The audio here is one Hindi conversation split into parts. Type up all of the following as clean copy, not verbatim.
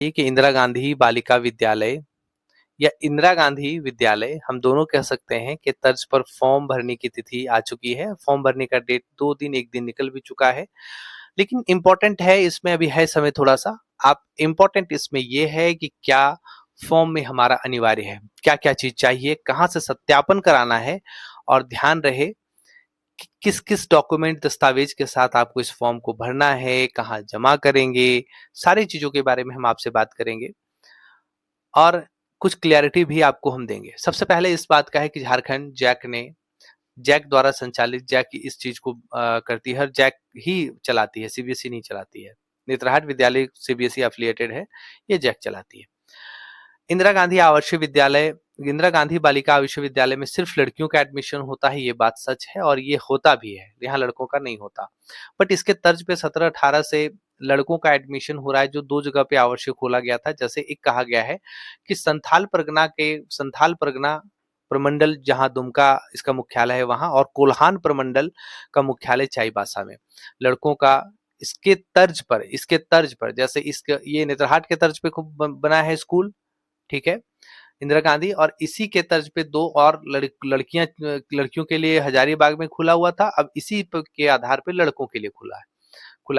कि इंदिरा गांधी बालिका विद्यालय या इंदिरा गांधी विद्यालय हम दोनों कह सकते हैं कि तर्ज पर फॉर्म भरने की तिथि आ चुकी है। फॉर्म भरने का डेट 2 दिन 1 दिन निकल भी चुका है, लेकिन इम्पोर्टेंट है इसमें अभी है समय थोड़ा सा। आप इम्पोर्टेंट इसमें ये है कि क्या फॉर्म में हमारा अनिवार्य है, क्या क्या चीज चाहिए, कहाँ से सत्यापन कराना है, और ध्यान रहे कि किस किस डॉक्यूमेंट दस्तावेज के साथ आपको इस फॉर्म को भरना है, कहाँ जमा करेंगे, सारी चीजों के बारे में हम आपसे बात करेंगे और कुछ क्लियरिटी भी आपको हम देंगे। सबसे पहले इस बात का है कि झारखंड जैक द्वारा संचालित जैक इस चीज को करती है, जैक ही चलाती है, सीबीएसई नहीं चलाती है। नेतरहाट विद्यालय सीबीएसई एफिलिएटेड है, ये जैक चलाती है। इंदिरा गांधी आवासीय विद्यालय, इंदिरा गांधी बालिका आवासीय विद्यालय में सिर्फ लड़कियों का एडमिशन होता है, ये बात सच है और ये होता भी है, यहाँ लड़कों का नहीं होता। बट इसके तर्ज पे 17-18 से लड़कों का एडमिशन हो रहा है, जो 2 जगह पे आवासीय खोला गया था। जैसे एक कहा गया है कि संथाल परगना प्रमंडल जहां दुमका इसका मुख्यालय है वहां, और कोल्हान प्रमंडल का मुख्यालय चाईबासा में लड़कों का इसके तर्ज पर जैसे इसका ये नेतरहाट के तर्ज पे खूब बना है स्कूल, ठीक है, इंदिरा गांधी, और इसी के तर्ज पे 2 और लड़कियों के लिए हजारीबाग में खुला हुआ था। अब इसी के आधार पे लड़कों के लिए खुला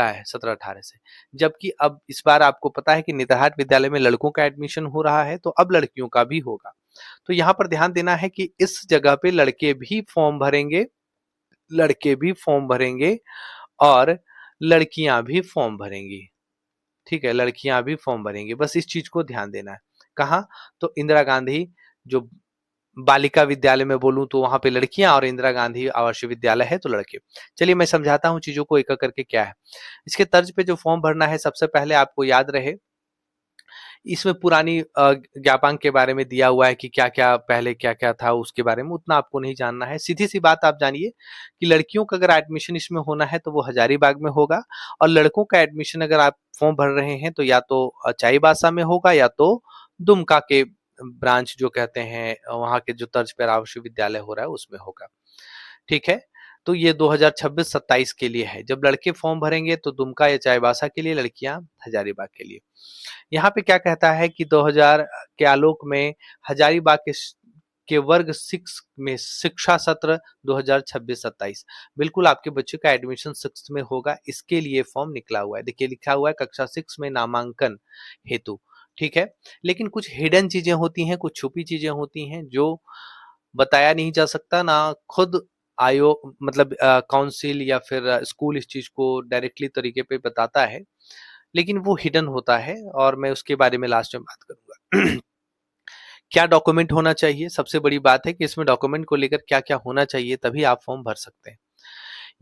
है 17-18 से। जबकि अब इस बार आपको पता है कि नेतरहाट विद्यालय में लड़कों का एडमिशन हो रहा है, तो अब लड़कियों का भी होगा। तो यहाँ पर ध्यान देना है कि इस जगह पे लड़के भी फॉर्म भरेंगे और लड़कियां भी फॉर्म भरेंगी। ठीक है, लड़कियां भी फॉर्म भरेंगी, बस इस चीज को ध्यान देना है। कहाँ? तो इंदिरा गांधी जो बालिका विद्यालय में बोलूं तो वहां पे लड़कियां, और इंदिरा गांधी आवासीय विद्यालय है तो लड़के। चलिए मैं समझाता हूं चीजों को एक एक करके क्या है। इसके तर्ज पे जो फॉर्म भरना है, सबसे पहले आपको याद रहे, इसमें पुरानी ज्ञापांक के बारे में दिया हुआ है कि क्या क्या पहले क्या क्या था, उसके बारे में उतना आपको नहीं जानना है। सीधी सी बात आप जानिए कि लड़कियों का अगर एडमिशन इसमें होना है तो वो हजारीबाग में होगा, और लड़कों का एडमिशन अगर आप फॉर्म भर रहे हैं तो या तो चाईबासा में होगा या तो दुमका के ब्रांच जो कहते हैं वहां के जो तर्ज पर आवासीय विद्यालय हो रहा है उसमें होगा। ठीक है, तो ये 2026-27 के लिए है। जब लड़के फॉर्म भरेंगे तो दुमका या चाईबासा के लिए, लड़कियां हजारीबाग के लिए। यहाँ पे क्या कहता है कि 2000 के आलोक में हजारीबाग के वर्ग 6 में शिक्षा सत्र 2026-27 बिल्कुल आपके बच्चे का एडमिशन 6 में होगा, इसके लिए फॉर्म निकला हुआ है। देखिए लिखा हुआ है कक्षा 6 में नामांकन हेतु। ठीक है, लेकिन कुछ हिडन चीजें होती हैं, कुछ छुपी चीजें होती हैं जो बताया नहीं जा सकता, ना खुद आयोग मतलब काउंसिल या फिर स्कूल इस चीज को डायरेक्टली तरीके पे बताता है, लेकिन वो हिडन होता है और मैं उसके बारे में लास्ट में बात करूंगा। क्या डॉक्यूमेंट होना चाहिए? सबसे बड़ी बात है कि इसमें डॉक्यूमेंट को लेकर क्या क्या होना चाहिए, तभी आप फॉर्म भर सकते हैं।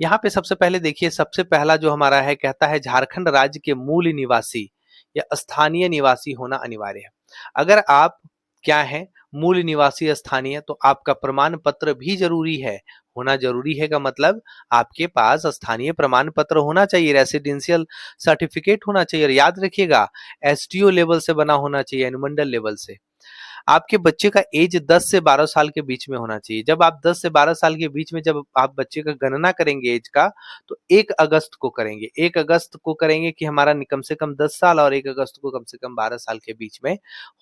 यहाँ पे सबसे पहले देखिए, सबसे पहला जो हमारा है कहता है झारखंड राज्य के मूल निवासी या स्थानीय निवासी होना अनिवार्य है। अगर आप क्या है, मूल निवासी स्थानीय, तो आपका प्रमाण पत्र भी जरूरी है। होना जरूरी है का मतलब आपके पास स्थानीय प्रमाण पत्र होना चाहिए, रेसिडेंशियल सर्टिफिकेट होना चाहिए, और याद रखिएगा एसटीओ लेवल से बना होना चाहिए, अनुमंडल लेवल से। आपके बच्चे का एज 10 से 12 साल के बीच में होना चाहिए। जब आप 10 से 12 साल के बीच में जब आप बच्चे का गणना करेंगे एज का, तो 1 अगस्त को करेंगे। 1 अगस्त को करेंगे कि हमारा कम से कम 10 साल, और 1 अगस्त को कम से कम 12 साल के बीच में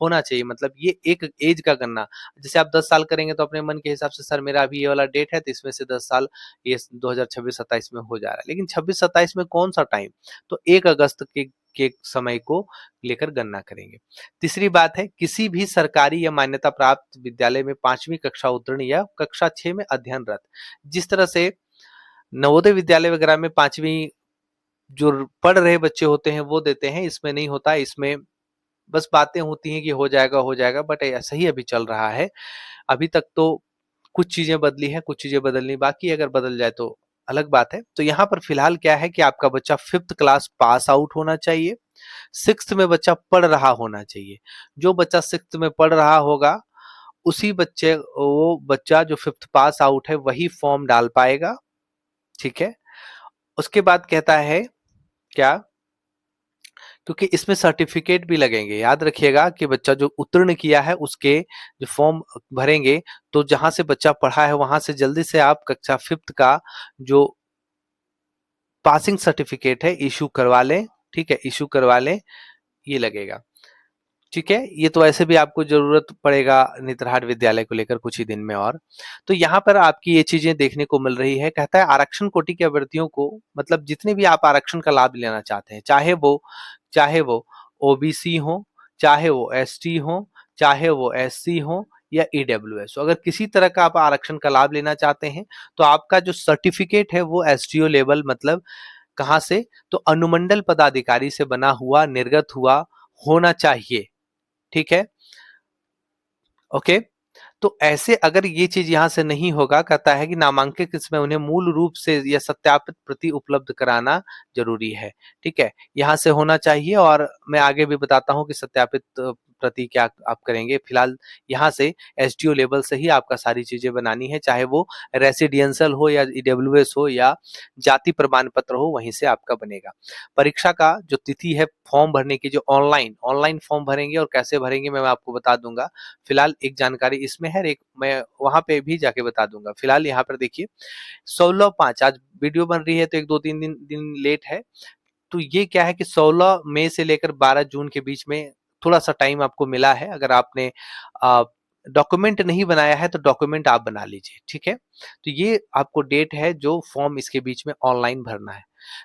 होना चाहिए। मतलब ये एक एज का गणना। जैसे आप 10 साल करेंगे तो अपने मन के हिसाब से सर मेरा अभी ये वाला डेट है तो इसमें से 10 साल ये 2026-27 में हो जा रहा है, लेकिन 26-27 में कौन सा टाइम? तो 1 अगस्त के समय को लेकर गणना करेंगे। तीसरी बात है, किसी भी सरकारी या मान्यता प्राप्त विद्यालय में 5वीं कक्षा उत्तीर्ण या कक्षा 6 में अध्ययनरत। जिस तरह से नवोदय विद्यालय वगैरह में 5वीं जो पढ़ रहे बच्चे होते हैं वो देते हैं, इसमें नहीं होता। इसमें बस बातें होती हैं कि हो जाएगा, बट ऐसा ही अभी चल रहा है। अभी तक तो कुछ चीजें बदली है, कुछ चीजें बदलनी बाकी, अगर बदल जाए तो अलग बात है। तो यहाँ पर फिलहाल क्या है कि आपका बच्चा 5th क्लास पास आउट होना चाहिए, 6th में बच्चा पढ़ रहा होना चाहिए। जो बच्चा 6th में पढ़ रहा होगा वो बच्चा जो 5th पास आउट है वही फॉर्म डाल पाएगा। ठीक है, उसके बाद कहता है क्या, क्योंकि इसमें सर्टिफिकेट भी लगेंगे। याद रखिएगा कि बच्चा जो उत्तीर्ण किया है उसके जो फॉर्म भरेंगे, तो जहां से बच्चा पढ़ा है वहां से जल्दी से आप कक्षा 5th का जो पासिंग सर्टिफिकेट है इशू करवा लें। ठीक है, इशू करवा लें, ये लगेगा। ठीक है, ये तो ऐसे भी आपको जरूरत पड़ेगा नेतरहाट विद्यालय को लेकर कुछ ही दिन में। और तो यहाँ पर आपकी ये चीजें देखने को मिल रही है। कहता है आरक्षण कोटि के अभ्यर्थियों को, मतलब जितने भी आप आरक्षण का लाभ लेना चाहते हैं, चाहे वो ओबीसी हो, चाहे वो एसटी हो, चाहे वो एससी हो या ईडब्ल्यूएस हो, अगर किसी तरह का आप आरक्षण का लाभ लेना चाहते हैं तो आपका जो सर्टिफिकेट है वो एसटीओ लेवल, मतलब कहाँ से, तो अनुमंडल पदाधिकारी से बना हुआ, निर्गत हुआ होना चाहिए। ठीक है, ओके। तो ऐसे अगर ये चीज यहाँ से नहीं होगा, कहता है कि नामांकित किस्में उन्हें मूल रूप से या सत्यापित प्रति उपलब्ध कराना जरूरी है। ठीक है, यहाँ से होना चाहिए, और मैं आगे भी बताता हूँ कि सत्यापित प्रति क्या आप करेंगे। फिलहाल यहाँ से एसडीओ लेवल से ही आपका सारी चीजें बनानी है, चाहे वो रेसिडेंशियल हो या ईडब्ल्यूएस हो या जाति प्रमाण पत्र हो, वहीं से आपका बनेगा। परीक्षा का जो तिथि है फॉर्म भरने की, जो ऑनलाइन फॉर्म भरेंगे और कैसे भरेंगे मैं आपको बता दूंगा। फिलहाल एक जानकारी इसमें है, एक मैं वहां पे भी जाके बता दूंगा। फिलहाल यहाँ पर देखिए 16/5, आज वीडियो बन रही है तो एक दो तीन दिन लेट है। तो ये क्या है कि 16 मई से लेकर 12 जून के बीच में थोड़ा सा टाइम आपको मिला है। अगर आपने डॉक्यूमेंट नहीं बनाया है तो डॉक्यूमेंट आप बना लीजिए। ठीक है, तो ये आपको डेट है जो फॉर्म इसके बीच में ऑनलाइन भरना है।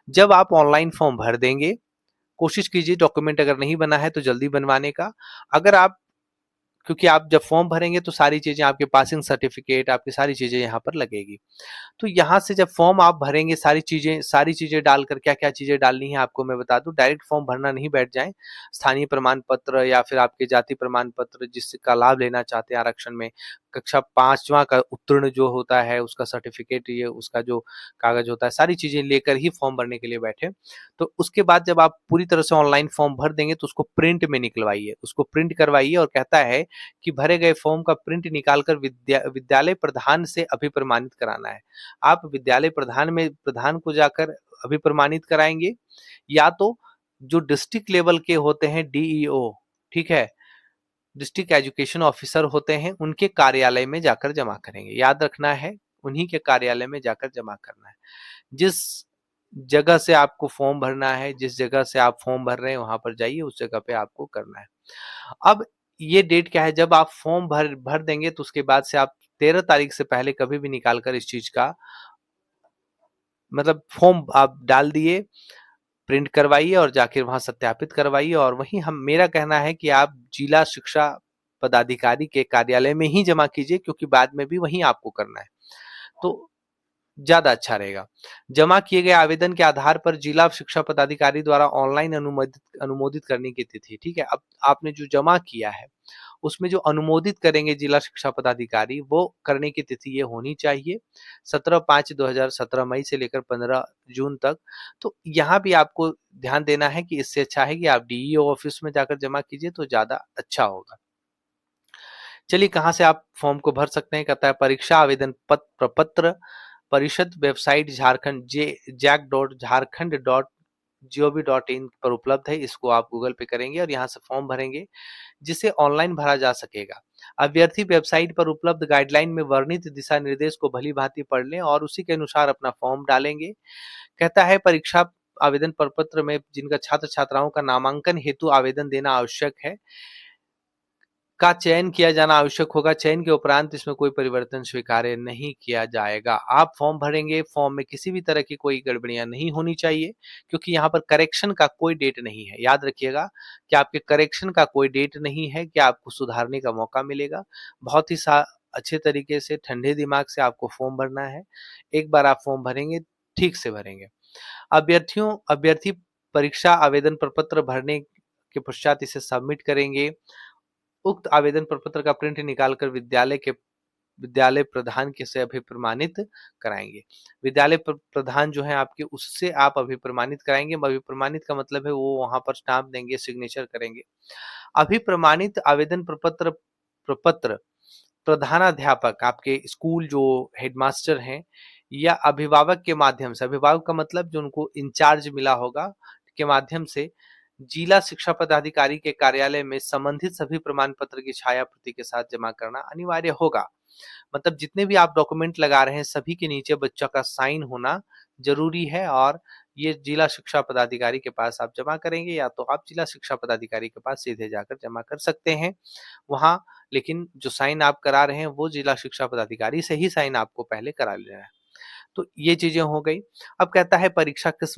जब आप ऑनलाइन फॉर्म भर देंगे, कोशिश कीजिए डॉक्यूमेंट अगर नहीं बना है तो जल्दी बनवाने का। अगर आप, क्योंकि आप जब फॉर्म भरेंगे तो सारी चीजें, आपके पासिंग सर्टिफिकेट, आपकी सारी चीजें यहाँ पर लगेगी। तो यहाँ से जब फॉर्म आप भरेंगे, सारी चीजें डालकर, क्या क्या चीजें डालनी है आपको मैं बता दूं। डायरेक्ट फॉर्म भरना नहीं बैठ जाएं। स्थानीय प्रमाण पत्र या फिर आपके जाति प्रमाण पत्र जिसका लाभ लेना चाहते हैं आरक्षण में, कक्षा 5वां का उत्तीर्ण जो होता है उसका सर्टिफिकेट, ये उसका जो कागज होता है, सारी चीजें लेकर ही फॉर्म भरने के लिए बैठे। तो उसके बाद जब आप पूरी तरह से ऑनलाइन फॉर्म भर देंगे तो उसको प्रिंट में निकलवाइए, उसको प्रिंट करवाइए, और कहता है कि भरे गए फॉर्म का प्रिंट निकालकर विद्यालय प्रधान से अभिप्रमाणित कराना है। आप विद्यालय प्रधान को जाकर अभिप्रमाणित कराएंगे, या तो जो डिस्ट्रिक्ट लेवल के होते हैं डीईओ, ठीक है, डिस्ट्रिक्ट एजुकेशन ऑफिसर होते हैं, उनके कार्यालय में जाकर जमा करेंगे। याद रखना है, उन्हीं के कार्यालय में जाकर जमा करना है। जिस जगह से आपको फॉर्म भरना है, जिस जगह से आप फॉर्म भर रहे हैं वहां पर जाइए, उस जगह पे आपको करना है। अब ये डेट क्या है, जब आप फॉर्म भर भर देंगे तो उसके बाद से आप 13 तारीख से पहले कभी भी निकाल कर इस चीज का, मतलब फॉर्म आप डाल दिए, प्रिंट करवाइए और जाकर वहां सत्यापित करवाइए। और वहीं हम, मेरा कहना है कि आप जिला शिक्षा पदाधिकारी के कार्यालय में ही जमा कीजिए, क्योंकि बाद में भी वहीं आपको करना है, तो ज्यादा अच्छा रहेगा। जमा किए गए आवेदन के आधार पर जिला शिक्षा पदाधिकारी द्वारा ऑनलाइन अनुमोदित अनुमोदित करने की तिथि। ठीक है, अब आपने जो जमा किया है उसमें जो अनुमोदित करेंगे जिला शिक्षा पदाधिकारी, वो करने की तिथि ये होनी चाहिए 17/5/2017, मई से लेकर 15 जून तक। तो यहाँ भी आपको ध्यान देना है कि इससे अच्छा है कि आप डीईओ ऑफिस में जाकर जमा कीजिए तो ज्यादा अच्छा होगा। चलिए, कहाँ से आप फॉर्म को भर सकते हैं, कहता है परीक्षा आवेदन प्रपत्र परिषद वेबसाइट झारखंड jack.झारखंड.gov.in पर उपलब्ध है। इसको आप गूगल पे करेंगे और यहाँ से फॉर्म भरेंगे, जिसे ऑनलाइन भरा जा सकेगा। अभ्यर्थी वेबसाइट पर उपलब्ध गाइडलाइन में वर्णित दिशा निर्देश को भली भांति पढ़ लें और उसी के अनुसार अपना फॉर्म डालेंगे। कहता है परीक्षा आवेदन प्रपत्र में जिनका छात्र छात्राओं का नामांकन हेतु आवेदन देना आवश्यक है, का चयन किया जाना आवश्यक होगा। चयन के उपरांत इसमें कोई परिवर्तन स्वीकार्य नहीं किया जाएगा। आप फॉर्म भरेंगे, फॉर्म में किसी भी तरह की कोई गड़बड़ियां नहीं होनी चाहिए, क्योंकि यहाँ पर करेक्शन का कोई डेट नहीं है। याद रखिएगा कि आपके करेक्शन का कोई डेट नहीं है, कि आपको सुधारने का मौका मिलेगा। बहुत ही अच्छे तरीके से, ठंडे दिमाग से आपको फॉर्म भरना है। एक बार आप फॉर्म भरेंगे, ठीक से भरेंगे। अभ्यर्थी परीक्षा आवेदन प्रपत्र भरने के पश्चात इसे सबमिट करेंगे। उक्त आवेदन प्रपत्र का प्रिंट निकालकर विद्यालय प्रधान के से अभिप्रमाणित कराएंगे। विद्यालय प्रधान जो है आपके, उससे आप अभिप्रमाणित कराएंगे। अभिप्रमाणित का मतलब है वो वहां पर स्टाम्प देंगे, सिग्नेचर करेंगे। अभिप्रमाणित आवेदन प्रपत्र प्रधानाध्यापक, आपके स्कूल जो हेडमास्टर हैं या अभिभावक के माध्यम से, अभिभावक का मतलब जो उनको इंचार्ज मिला होगा, के माध्यम से जिला शिक्षा पदाधिकारी के कार्यालय में संबंधित सभी प्रमाण पत्र की छाया प्रति के साथ जमा करना अनिवार्य होगा। मतलब जितने भी आप डॉक्यूमेंट लगा रहे हैं, सभी के नीचे बच्चा का साइन होना जरूरी है। और ये जिला शिक्षा पदाधिकारी के पास आप जमा करेंगे, या तो आप जिला शिक्षा पदाधिकारी के पास सीधे जाकर जमा कर सकते हैं वहाँ, लेकिन जो साइन आप करा रहे हैं वो जिला शिक्षा पदाधिकारी से ही साइन आपको पहले करा लेना है। तो ये चीजें हो गई। अब कहता है परीक्षा किस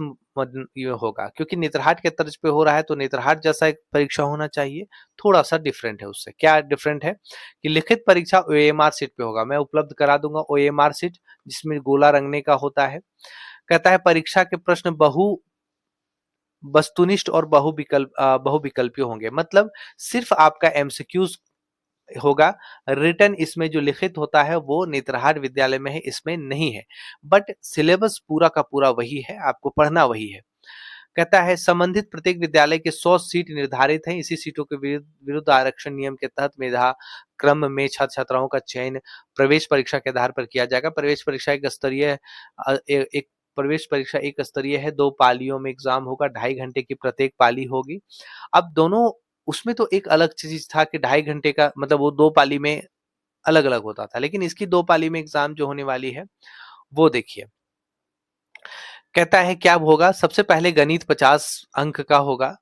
ये होगा, क्योंकि नेतरहाट के तर्ज पे हो रहा है तो नेतरहाट जैसा एक परीक्षा होना चाहिए, थोड़ा सा डिफरेंट है उससे। क्या डिफरेंट है कि लिखित परीक्षा ओएमआर सीट पे होगा, मैं उपलब्ध करा दूंगा ओएमआर सीट जिसमें गोला रंगने का होता है। कहता है परीक्षा के प्रश्न वस्तुनिष्ठ और बहुविकल्पीय होंगे, मतलब सिर्फ आपका एमसीक्यूज होगा, रिटर्न इसमें जो लिखित होता है वो नेतरहाट विद्यालय में है, इसमें नहीं है, बट सिलेबस पूरा का पूरा वही है, आपको पढ़ना वही है। कहता है संबंधित प्रत्येक विद्यालय के 100 सीट निर्धारित हैं, इसी सीटों के विरुद्ध आरक्षण नियम के तहत मेधा क्रम में छात्र छात्राओं का चयन प्रवेश परीक्षा के आधार पर किया जाएगा। प्रवेश परीक्षा एक स्तरीय एक प्रवेश परीक्षा एक स्तरीय है, 2 पालियों में एग्जाम होगा, 2.5 घंटे की प्रत्येक पाली होगी। अब दोनों उसमें तो एक अलग चीज था कि 2.5 घंटे का मतलब वो 2 पाली में अलग अलग होता था, लेकिन इसकी 2 पाली में एग्जाम जो होने वाली है वो देखिए। कहता है क्या होगा, सबसे पहले गणित 50 अंक का होगा,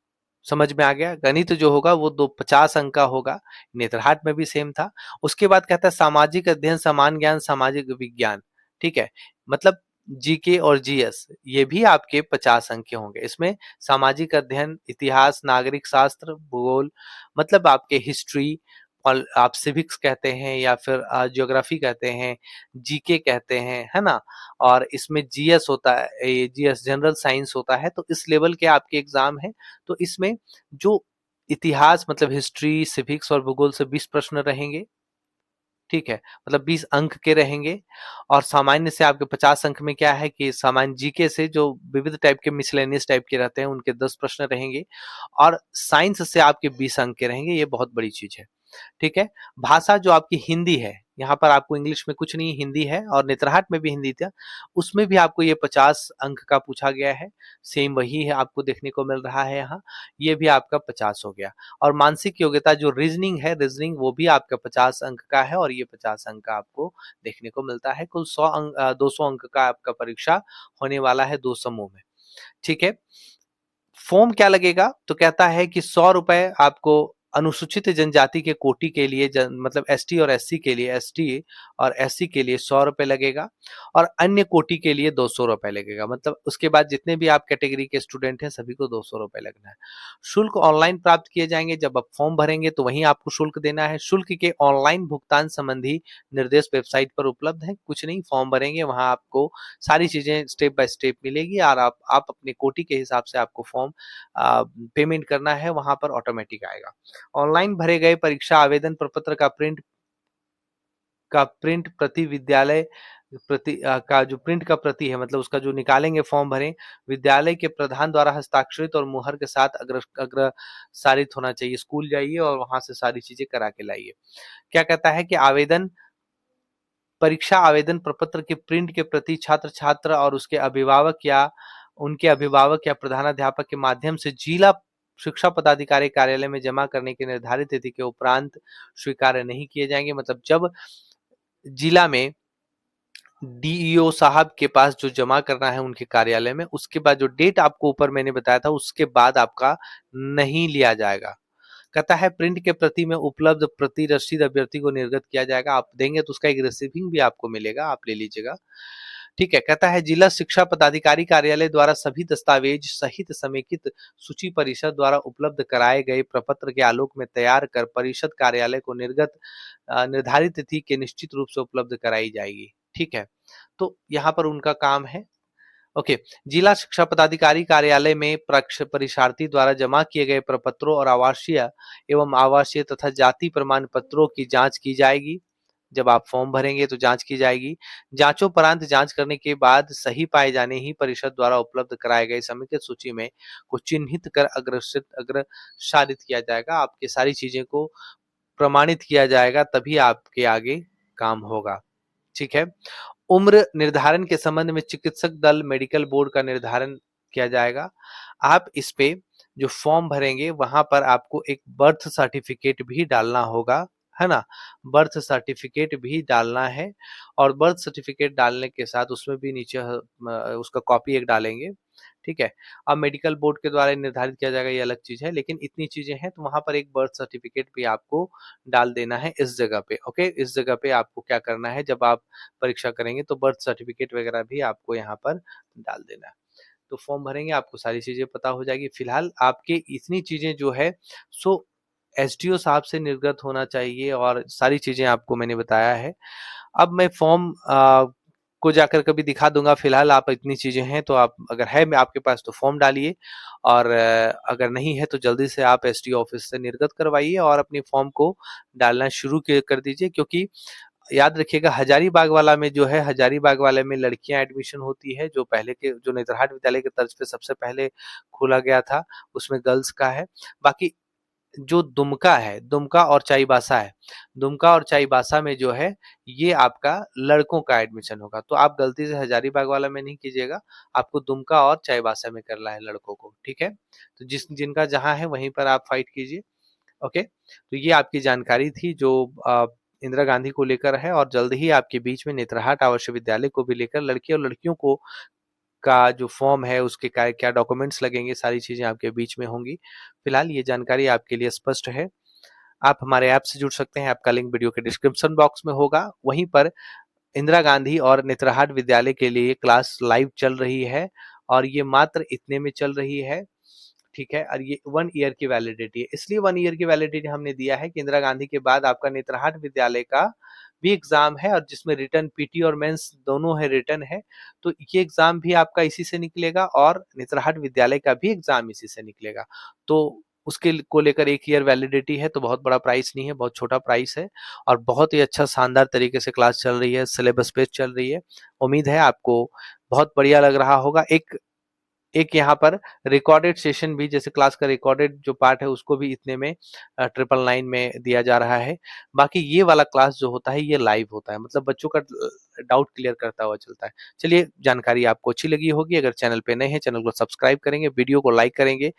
समझ में आ गया, गणित जो होगा वो 50 अंक का होगा, नेतरहाट में भी सेम था। उसके बाद कहता है सामाजिक अध्ययन, समान ज्ञान, सामाजिक विज्ञान, ठीक है, मतलब जीके और जीएस ये भी आपके 50 अंक के होंगे। इसमें सामाजिक अध्ययन, इतिहास, नागरिक शास्त्र, भूगोल, मतलब आपके हिस्ट्री और आप सिविक्स कहते हैं या फिर ज्योग्राफी कहते हैं, जीके कहते हैं, है ना, और इसमें जीएस होता है, ये जीएस जनरल साइंस होता है, तो इस लेवल के आपके एग्जाम है। तो इसमें जो इतिहास मतलब हिस्ट्री, सिविक्स और भूगोल से 20 प्रश्न रहेंगे, ठीक है, मतलब 20 अंक के रहेंगे। और सामान्य से आपके 50 अंक में क्या है कि सामान्य जीके से जो विविध टाइप के मिसलेनियस टाइप के रहते हैं उनके 10 प्रश्न रहेंगे, और साइंस से आपके 20 अंक के रहेंगे, ये बहुत बड़ी चीज है, ठीक है। भाषा जो आपकी हिंदी है, यहाँ पर आपको इंग्लिश में कुछ नहीं, हिंदी है, और नेतरहाट में भी हिंदी था, उसमें भी आपको ये 50 अंक का पूछा गया है, सेम वही है आपको देखने को मिल रहा है यहाँ, ये भी आपका 50 हो गया। और मानसिक योग्यता जो रीजनिंग है, रीजनिंग वो भी आपका 50 अंक का है, और ये 50 अंक का आपको देखने को मिलता है। कुल 100 अंक 200 अंक का आपका परीक्षा होने वाला है 2 समूह में, ठीक है। फॉर्म क्या लगेगा, तो कहता है कि 100 रुपए आपको अनुसूचित जनजाति के कोटि के लिए मतलब एसटी और एससी के लिए, एसटी और एससी के लिए 100 रुपए लगेगा, और अन्य कोटि के लिए 200 रुपए लगेगा, मतलब उसके बाद जितने भी आप कैटेगरी के स्टूडेंट हैं सभी को 200 रुपए लगना है। शुल्क ऑनलाइन प्राप्त किए जाएंगे, जब आप फॉर्म भरेंगे तो वहीं आपको शुल्क देना है। शुल्क के ऑनलाइन भुगतान संबंधी निर्देश वेबसाइट पर उपलब्ध है, कुछ नहीं, फॉर्म भरेंगे वहां आपको सारी चीजें स्टेप बाय स्टेप मिलेगी, और आप अपने कोटि के हिसाब से आपको फॉर्म पेमेंट करना है, वहां पर ऑटोमेटिक आएगा। ऑनलाइन भरे गए परीक्षा आवेदन प्रपत्र का प्रिंट प्रति विद्यालय का जो प्रिंट का प्रति है, मतलब उसका जो निकालेंगे फॉर्म भरें, विद्यालय के प्रधान द्वारा हस्ताक्षरित और मुहर के साथ अग्रसारित होना चाहिए। स्कूल जाइए और वहां से सारी चीजें करा के लाइए। क्या कहता है कि परीक्षा आवेदन प्रपत्र के प्रिंट के प्रति छात्र और उनके अभिभावक या प्रधानाध्यापक के माध्यम से जिला शिक्षा पदाधिकारी कार्यालय में जमा करने की निर्धारित तिथि के उपरांत स्वीकार्य नहीं किए जाएंगे। मतलब जब जिला में डीईओ साहब के पास जो जमा करना है उनके कार्यालय में, उसके बाद जो डेट आपको ऊपर मैंने बताया था उसके बाद आपका नहीं लिया जाएगा। कहता है प्रिंट के प्रति में उपलब्ध प्रति रसीद अभ्यर्थी को निर्गत किया जाएगा, आप देंगे तो उसका एक रिसीविंग भी आपको मिलेगा, आप ले लीजिएगा, ठीक है। कहता है जिला शिक्षा पदाधिकारी कार्यालय द्वारा सभी दस्तावेज सहित समेकित सूची परिषद द्वारा उपलब्ध कराए गए प्रपत्र के आलोक में तैयार कर परिषद कार्यालय को निर्धारित तिथि के निश्चित रूप से उपलब्ध कराई जाएगी, ठीक है। तो यहाँ पर उनका काम है, ओके। जिला शिक्षा पदाधिकारी कार्यालय में परीक्षार्थी द्वारा जमा किए गए प्रपत्रों और आवासीय एवं आवासीय तथा जाति प्रमाण पत्रों की जांच की जाएगी। जब आप फॉर्म भरेंगे तो जांच की जाएगी। जांचोपरांत जांच करने के बाद सही पाए जाने ही परिषद द्वारा उपलब्ध कराए गए समेकित सूची में को चिन्हित कर अग्रसारित किया जाएगा। आपकी सारी चीजें को प्रमाणित किया जाएगा, तभी आपके आगे काम होगा, ठीक है। उम्र निर्धारण के संबंध में चिकित्सक दल मेडिकल बोर्ड का निर्धारण किया जाएगा। आप इस पे जो फॉर्म भरेंगे वहां पर आपको एक बर्थ सर्टिफिकेट भी डालना होगा, है ना, बर्थ सर्टिफिकेट भी डालना है। और बर्थ सर्टिफिकेट डालने के साथ उसमें भी नीचे उसका कॉपी एक डालेंगे, ठीक है। अब मेडिकल बोर्ड के द्वारा निर्धारित किया जाएगा, ये अलग चीज़ है, लेकिन इतनी चीज़ें हैं, तो वहाँ पर एक बर्थ सर्टिफिकेट भी आपको डाल देना है इस जगह पे, ओके। इस जगह पे आपको क्या करना है, जब आप परीक्षा करेंगे तो बर्थ सर्टिफिकेट वगैरह भी आपको यहाँ पर डाल देना है। तो फॉर्म भरेंगे, आपको सारी चीज़ें पता हो जाएगी। फिलहाल आपके इतनी चीज़ें जो है सो एसडीओ साहब से निर्गत होना चाहिए, और सारी चीज़ें आपको मैंने बताया है। अब मैं फॉर्म को जाकर कभी दिखा दूंगा। फिलहाल आप इतनी चीजें हैं, तो आप अगर है मैं आपके पास तो फॉर्म डालिए, और अगर नहीं है तो जल्दी से आप एसडीओ ऑफिस से निर्गत करवाइए और अपनी फॉर्म को डालना शुरू कर दीजिए। क्योंकि याद रखिएगा, हजारीबाग वाला में जो है, हजारीबाग वाले में लड़कियां एडमिशन होती है, जो पहले के जो नेतरहाट विद्यालय के तर्ज पे सबसे पहले खोला गया था, उसमें गर्ल्स का है। बाकी जो दुमका है, दुमका और चाईबासा है, दुमका और चाईबासा में जो है ये आपका लड़कों का एडमिशन होगा। तो आप गलती से हजारीबाग वाला में नहीं कीजिएगा, आपको दुमका और चाईबासा में करना है लड़कों को, ठीक है। तो जिनका जहां है वहीं पर आप फाइट कीजिए, ओके। तो ये आपकी जानकारी थी जो इंदिरा गांधी को लेकर है, और जल्द ही आपके बीच में नेतरहाट आदर्श विद्यालय को भी लेकर लड़के और लड़कियों को का जो फॉर्म है उसके क्या क्या डॉक्यूमेंट्स लगेंगे, सारी चीजें आपके बीच में होंगी। फिलहाल ये जानकारी आपके लिए स्पष्ट है। आप हमारे ऐप से जुड़ सकते हैं, आपका लिंक वीडियो के डिस्क्रिप्शन बॉक्स में होगा। वहीं पर इंदिरा गांधी और नेतरहाट विद्यालय के लिए क्लास लाइव चल रही है, और ये मात्र इतने में चल रही है, ठीक है। और ये 1 ईयर की वैलिडिटी है, इसलिए 1 ईयर की वैलिडिटी हमने दिया है कि इंदिरा गांधी के बाद आपका नेतरहाट विद्यालय का भी एग्जाम है, और जिसमें रिटर्न पीटी और मेंस दोनों है, रिटर्न है। तो ये एग्जाम भी आपका इसी से निकलेगा, और नेतरहाट विद्यालय का भी एग्जाम इसी से निकलेगा। तो उसके को लेकर 1 ईयर वैलिडिटी है, तो बहुत बड़ा प्राइस नहीं है, बहुत छोटा प्राइस है, और बहुत ही अच्छा शानदार तरीके से क्लास चल रही है, सिलेबस बेस्ड चल रही है। उम्मीद है आपको बहुत बढ़िया लग रहा होगा। एक एक यहाँ पर रिकॉर्डेड सेशन भी, जैसे क्लास का रिकॉर्डेड जो पार्ट है उसको भी इतने में 999 में दिया जा रहा है। बाकी ये वाला क्लास जो होता है ये लाइव होता है, मतलब बच्चों का डाउट क्लियर करता हुआ चलता है। चलिए, जानकारी आपको अच्छी लगी होगी। अगर चैनल पे नए हैं, चैनल को सब्सक्राइब करेंगे, वीडियो को लाइक करेंगे,